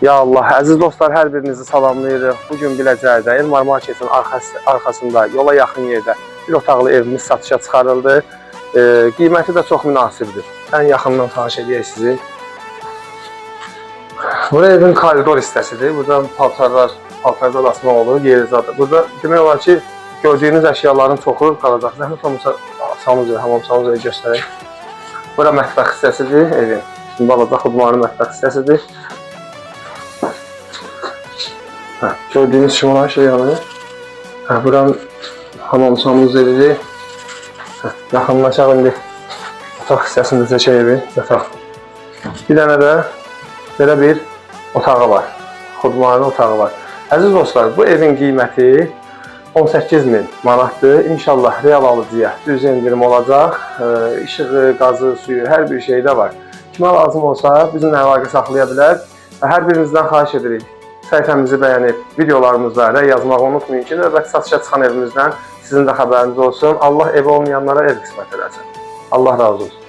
Ya Allah, əziz dostlar, hər birinizi salamlayırıq. Bugün Biləcəkdə Elmar Marketin arxasında yola yaxın yerdə bir otaqlı evimiz satışa çıxarıldı. Qiyməti də çox münasibdir. Ən yaxından tanış edək sizi. Burada evin koridor hissəsidir. Burada paltarlar asma olur, yeri zadı. Burada demək olar ki, gördüyünüz əşyaların çoxu qalacaq. Zəhmət olmasa hamamsamızı göstərək. Bura mətbəx hissəsidir evin. Şimdi balaca xudmanı mətbəx hissəsidir. Gördüğünüz kimi olan şey yani. Buranın hamamsamız yeridir. Yaxınlaşaq indi. Otaq hissəsində seçək evi. Yataq. Bir dənə də belə bir otağı var. Xudmanı otağı var. Əziz dostlar, bu evin qiyməti 18.000 manatdır. İnşallah real alıcıya düz indirim olacaq. İşığı, qazı, suyu, hər bir şey də var. Kimə lazım olsa bizimlə əlaqə saxlaya bilər. Və hər birinizdən xahiş edirik. Səhifəmizi bəyənib, videolarımızda da yazmağı unutmayın ki, növbəti satışa çıxan evimizdən sizin də xəbəriniz olsun. Allah evi olmayanlara ev qismət eləsin. Allah razı olsun.